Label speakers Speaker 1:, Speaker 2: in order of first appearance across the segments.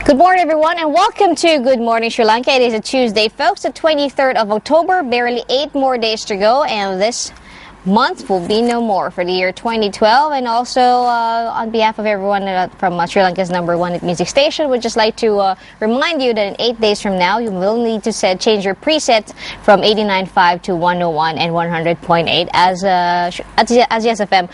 Speaker 1: Good morning, everyone, and welcome to Good Morning Sri Lanka. It is a Tuesday, folks, the 23rd of October. Barely 8 more days to go, and this month will be no more for the year 2012. And also, on behalf of everyone from Sri Lanka's #1 music station, we'd just like to remind you that in 8 days from now, you will need to change your presets from 89.5 to 101 and 100.8 as Yes FM.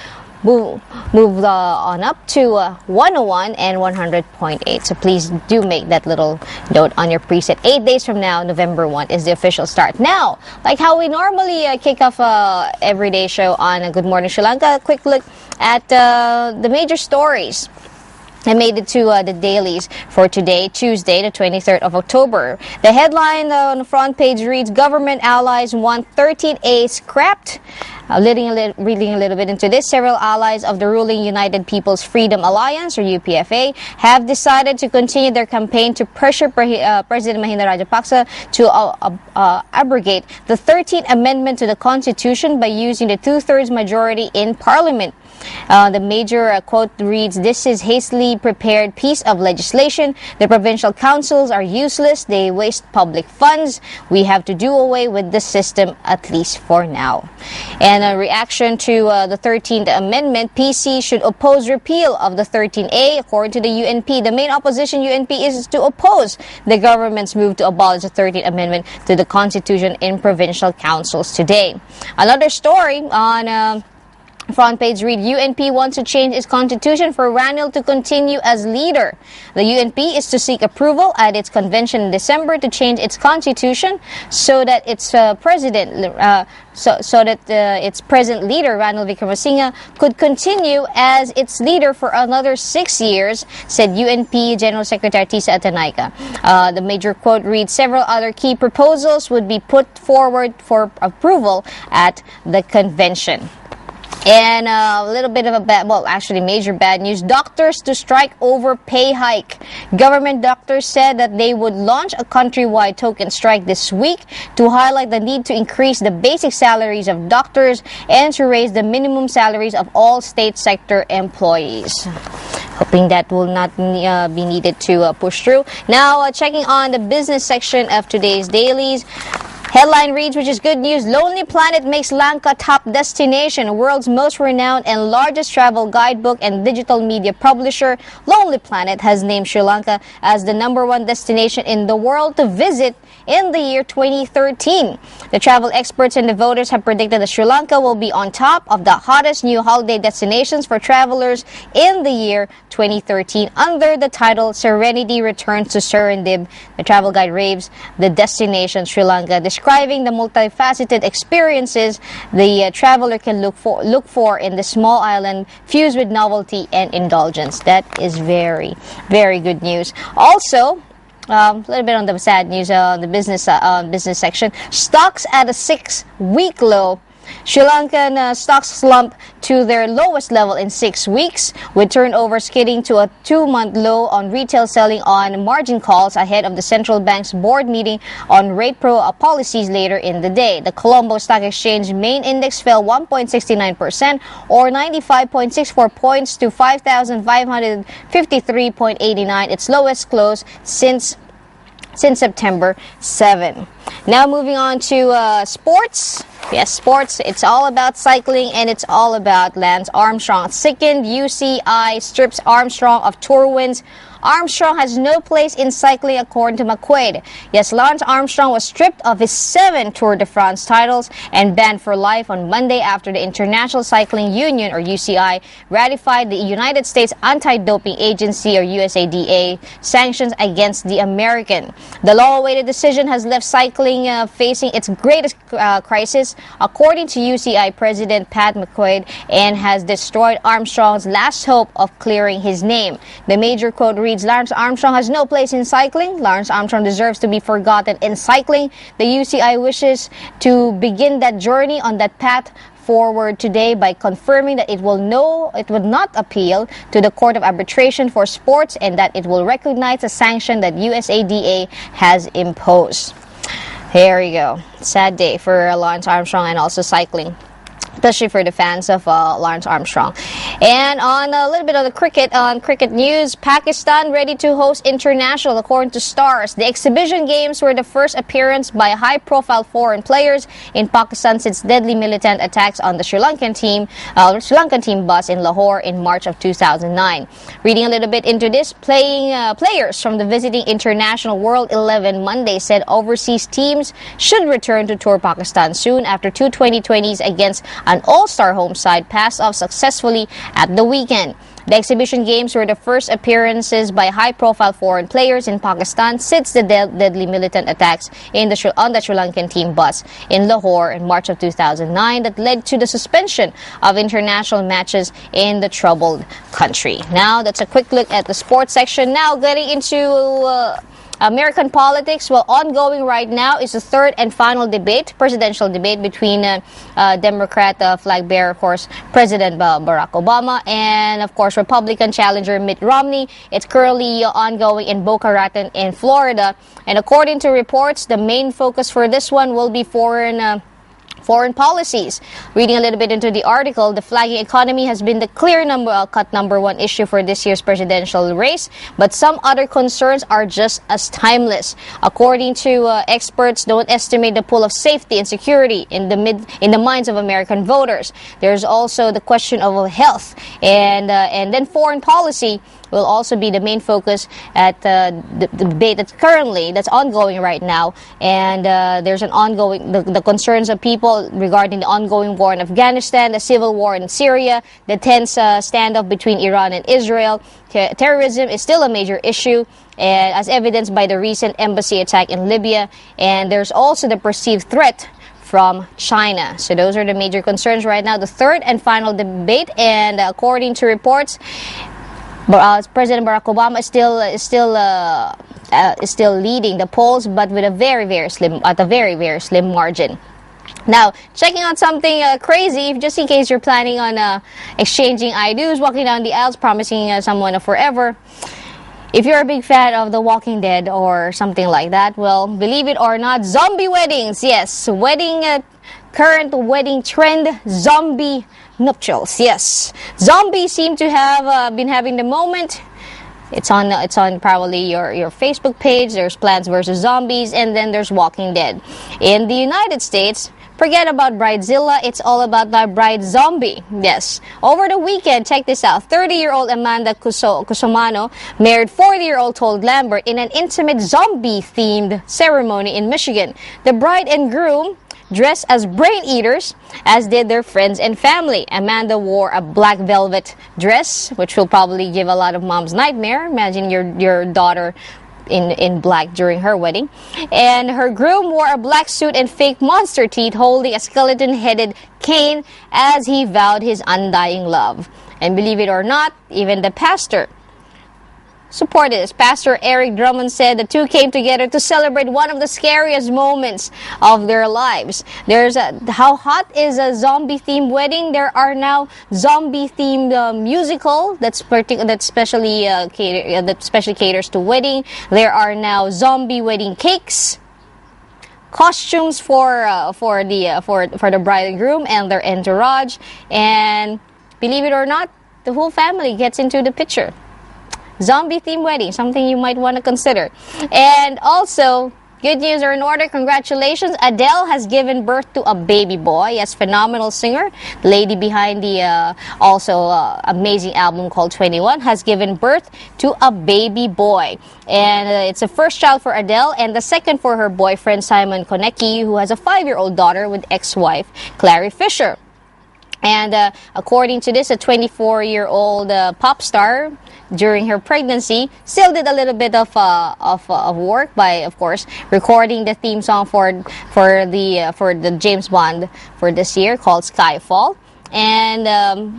Speaker 1: Move on up to 101 and 100.8. So please do make that little note on your preset. 8 days from now, November 1 is the official start. Now, like how we normally kick off everyday show on Good Morning Sri Lanka, a quick look at the major stories. I made it to the dailies for today, Tuesday, the 23rd of October. The headline on the front page reads, Government allies want 13A scrapped. Reading a little bit into this, several allies of the ruling United People's Freedom Alliance, or UPFA, have decided to continue their campaign to pressure President Mahinda Rajapaksa to abrogate the 13th Amendment to the Constitution by using the two-thirds majority in Parliament. The major quote reads, This is hastily prepared piece of legislation. The provincial councils are useless. They waste public funds. We have to do away with the system, at least for now. And a reaction to the 13th Amendment, PC should oppose repeal of the 13A. According to the UNP, the main opposition UNP is to oppose the government's move to abolish the 13th Amendment to the Constitution in provincial councils today. Another story on front page read, UNP wants to change its constitution for Ranil to continue as leader. The UNP is to seek approval at its convention in December to change its constitution so that its president, its present leader Ranil Wickremesinghe could continue as its leader for another 6 years, said UNP General Secretary Tisa Atanaika. The major quote reads, several other key proposals would be put forward for approval at the convention. And a little bit of major bad news. Doctors to strike over pay hike. Government doctors said that they would launch a countrywide token strike this week to highlight the need to increase the basic salaries of doctors and to raise the minimum salaries of all state sector employees. Hoping that will not be needed to push through. Now, checking on the business section of today's dailies. Headline reads, which is good news, Lonely Planet makes Lanka top destination. World's most renowned and largest travel guidebook and digital media publisher, Lonely Planet, has named Sri Lanka as the #1 destination in the world to visit in the year 2013. The travel experts and the voters have predicted that Sri Lanka will be on top of the hottest new holiday destinations for travelers in the year 2013 under the title Serenity Returns to Serendib. The travel guide raves the destination Sri Lanka, describing the multifaceted experiences the traveler can look for in the small island fused with novelty and indulgence. That is very, very good news. Also, a little bit on the sad news on the business section. Stocks at a 6-week low. Sri Lankan stocks slumped to their lowest level in 6 weeks, with turnover skidding to a 2-month low on retail selling on margin calls ahead of the central bank's board meeting on rate policies later in the day. The Colombo Stock Exchange main index fell 1.69% or 95.64 points to 5,553.89, its lowest close since September 7. Now moving on to sports. Yes, sports. It's all about cycling and it's all about Lance Armstrong. Second UCI strips Armstrong of tour wins. Armstrong has no place in cycling according to McQuaid. Yes, Lance Armstrong was stripped of his 7 Tour de France titles and banned for life on Monday after the International Cycling Union, or UCI, ratified the United States Anti-Doping Agency, or USADA, sanctions against the American. The long-awaited decision has left cycling facing its greatest crisis, according to UCI President Pat McQuaid, and has destroyed Armstrong's last hope of clearing his name. The major quote reads, Lance Armstrong has no place in cycling. Lance Armstrong deserves to be forgotten in cycling. The UCI wishes to begin that journey on that path forward today by confirming that it will not appeal to the Court of Arbitration for Sports and that it will recognize a sanction that USADA has imposed. There you go. Sad day for Lance Armstrong and also cycling. especially for the fans of Lawrence Armstrong. And on a little bit of the cricket news, Pakistan ready to host international, according to Stars. The exhibition games were the first appearance by high-profile foreign players in Pakistan since deadly militant attacks on the Sri Lankan team bus in Lahore in March of 2009. Reading a little bit into this, players from the visiting international World 11 Monday said overseas teams should return to tour Pakistan soon after two 2020s against an all-star home side passed off successfully at the weekend. The exhibition games were the first appearances by high-profile foreign players in Pakistan since the deadly militant attacks on the Sri Lankan team bus in Lahore in March of 2009 that led to the suspension of international matches in the troubled country. Now, that's a quick look at the sports section. Now, getting into American politics, well, ongoing right now is the third and final presidential debate between Democrat flag bearer, of course, President Barack Obama, and, of course, Republican challenger Mitt Romney. It's currently ongoing in Boca Raton in Florida. And according to reports, the main focus for this one will be foreign policies. Reading a little bit into the article, the flagging economy has been the clear number one issue for this year's presidential race, but some other concerns are just as timeless. According to experts, don't estimate the pool of safety and security in the minds of American voters. There's also the question of health, and then foreign policy will also be the main focus at the debate that's ongoing right now. And there's an ongoing the concerns of people regarding the ongoing war in Afghanistan, the civil war in Syria, the tense standoff between Iran and Israel. Terrorism is still a major issue, and as evidenced by the recent embassy attack in Libya. And there's also the perceived threat from China. So those are the major concerns right now. The third and final debate, and according to reports, President Barack Obama is still leading the polls, but with a very slim margin. Now, checking on something crazy, just in case you're planning on exchanging I-do's, walking down the aisles, promising someone a forever. If you're a big fan of The Walking Dead or something like that, well, believe it or not, zombie weddings, yes, current wedding trend, zombie nuptials, yes. Zombies seem to have been having the moment. It's on probably your Facebook page. There's Plants vs. Zombies, and then there's Walking Dead. In the United States, forget about Bridezilla, it's all about the bride zombie. Yes. Over the weekend, check this out. 30-year-old Amanda Cusumano married 40-year-old Todd Lambert in an intimate zombie-themed ceremony in Michigan. The bride and groom dressed as brain eaters, as did their friends and family. Amanda wore a black velvet dress, which will probably give a lot of moms nightmare. Imagine your daughter in black during her wedding. And her groom wore a black suit and fake monster teeth, holding a skeleton-headed cane as he vowed his undying love. And believe it or not, even the pastor supported this. Pastor Eric Drummond said the two came together to celebrate one of the scariest moments of their lives. How hot is a zombie-themed wedding? There are now zombie-themed musical that especially caters to wedding. There are now zombie wedding cakes, costumes for the bride and groom and their entourage, and believe it or not, the whole family gets into the picture. Zombie-themed wedding, something you might want to consider. And also, good news are in order. Congratulations. Adele has given birth to a baby boy. Yes, phenomenal singer. The lady behind the amazing album called 21 has given birth to a baby boy. And it's a first child for Adele and the second for her boyfriend Simon Konecki, who has a 5-year-old daughter with ex-wife Clary Fisher. And according to this, a 24-year-old pop star during her pregnancy still did a little bit of work by, of course, recording the theme song for the James Bond for this year called Skyfall. And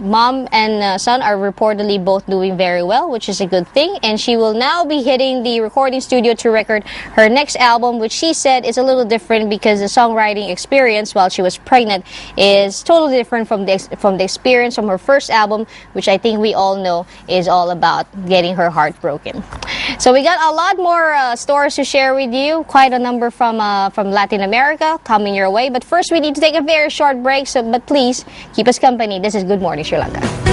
Speaker 1: mom and son are reportedly both doing very well, which is a good thing. And she will now be hitting the recording studio to record her next album, which she said is a little different because the songwriting experience while she was pregnant is totally different from the experience from her first album, which I think we all know is all about getting her heart broken. So we got a lot more stories to share with you, quite a number from Latin America coming your way. But first we need to take a very short break, but please keep us company. This is Good Morning Sri Lanka.